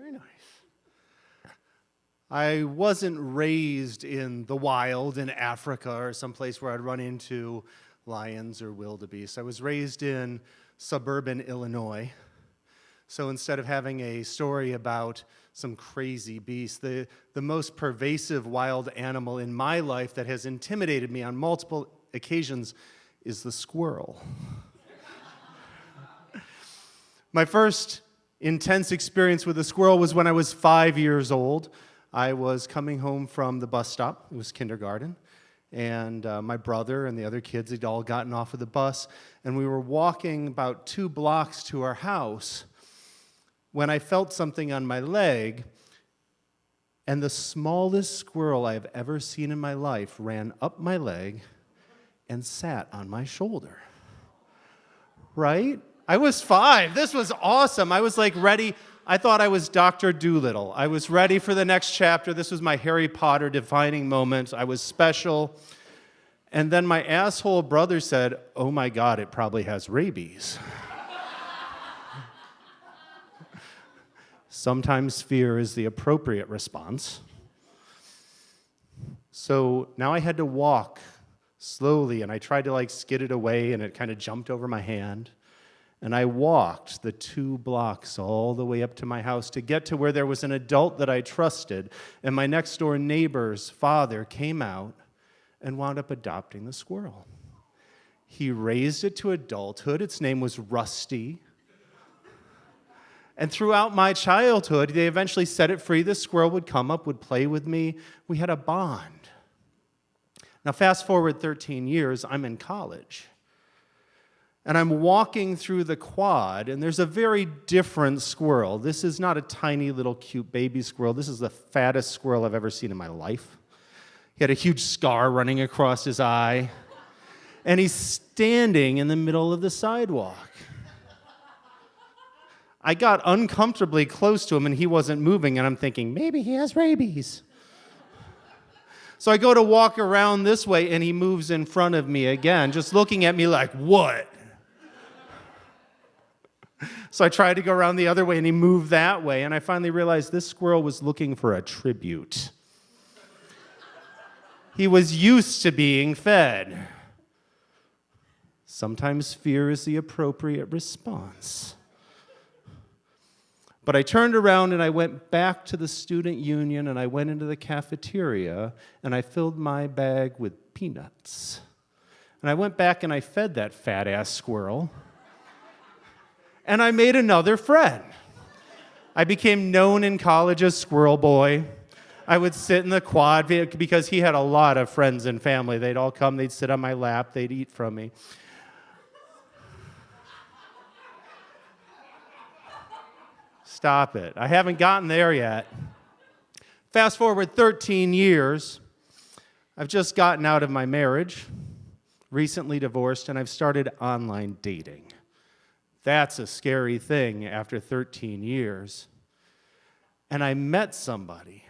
Very nice. I wasn't raised in the wild in Africa or someplace where I'd run into lions or wildebeest. I was raised in suburban Illinois. So instead of having a story about some crazy beast, the most pervasive wild animal in my life that has intimidated me on multiple occasions is the squirrel. My first intense experience with a squirrel was when I was 5 years old. I was coming home from the bus stop. It was kindergarten. And my brother and the other kids had all gotten off of the bus. And we were walking about 2 blocks to our house when I felt something on my leg. And the smallest squirrel I have ever seen in my life ran up my leg and sat on my shoulder. Right? I was 5. This was awesome. I was like ready. I thought I was Dr. Dolittle. I was ready for the next chapter. This was my Harry Potter defining moment. I was special. And then my asshole brother said, "Oh my God, it probably has rabies." Sometimes fear is the appropriate response. So now I had to walk slowly, and I tried to skid it away, and it kind of jumped over my hand. And I walked the 2 blocks all the way up to my house to get to where there was an adult that I trusted. And my next door neighbor's father came out and wound up adopting the squirrel. He raised it to adulthood. Its name was Rusty. And throughout my childhood, they eventually set it free. The squirrel would come up, would play with me. We had a bond. Now, fast forward 13 years, I'm in college. And I'm walking through the quad, and there's a very different squirrel. This is not a tiny little cute baby squirrel. This is the fattest squirrel I've ever seen in my life. He had a huge scar running across his eye. And he's standing in the middle of the sidewalk. I got uncomfortably close to him, and he wasn't moving, and I'm thinking, maybe he has rabies. So I go to walk around this way, and he moves in front of me again, just looking at me like, what? So I tried to go around the other way, and he moved that way, and I finally realized this squirrel was looking for a tribute. He was used to being fed. Sometimes fear is the appropriate response. But I turned around, and I went back to the student union, and I went into the cafeteria, and I filled my bag with peanuts. And I went back, and I fed that fat-ass squirrel. And I made another friend. I became known in college as Squirrel Boy. I would sit in the quad because he had a lot of friends and family. They'd all come, they'd sit on my lap, they'd eat from me. Stop it. I haven't gotten there yet. Fast forward 13 years. I've just gotten out of my marriage, recently divorced, and I've started online dating. That's a scary thing after 13 years. And I met somebody,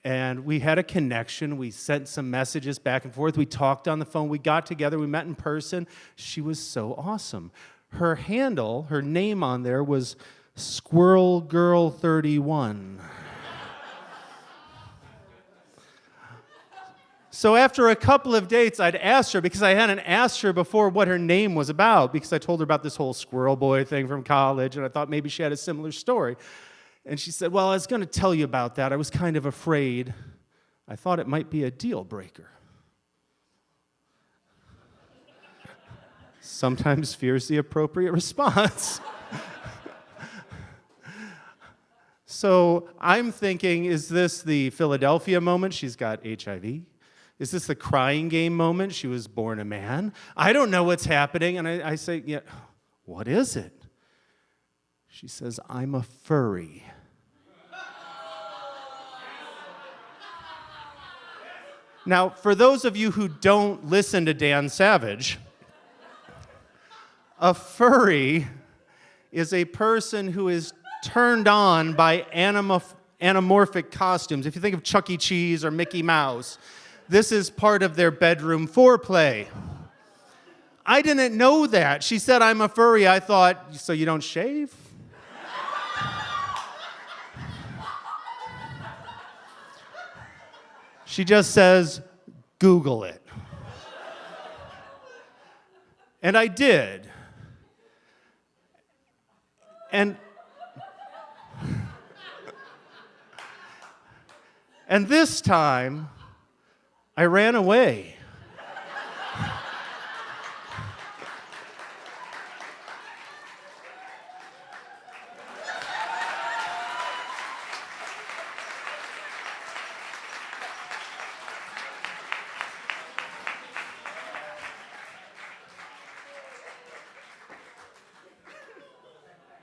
and we had a connection. We sent some messages back and forth. We talked on the phone. We got together. We met in person. She was so awesome. Her handle, her name on there was Squirrel Girl 31. So after a couple of dates, I'd asked her, because I hadn't asked her before what her name was about, because I told her about this whole Squirrel Boy thing from college, and I thought maybe she had a similar story. And she said, well, I was going to tell you about that. I was kind of afraid. I thought it might be a deal breaker. Sometimes fear's the appropriate response. So I'm thinking, is this the Philadelphia moment? She's got HIV. Is this the crying game moment? She was born a man. I don't know what's happening. And I say, yeah, what is it? She says, I'm a furry. Now, for those of you who don't listen to Dan Savage, a furry is a person who is turned on by anamorphic costumes. If you think of Chuck E. Cheese or Mickey Mouse, this is part of their bedroom foreplay. I didn't know that. She said, I'm a furry. I thought, so you don't shave? She just says, Google it. And I did. And this time, I ran away.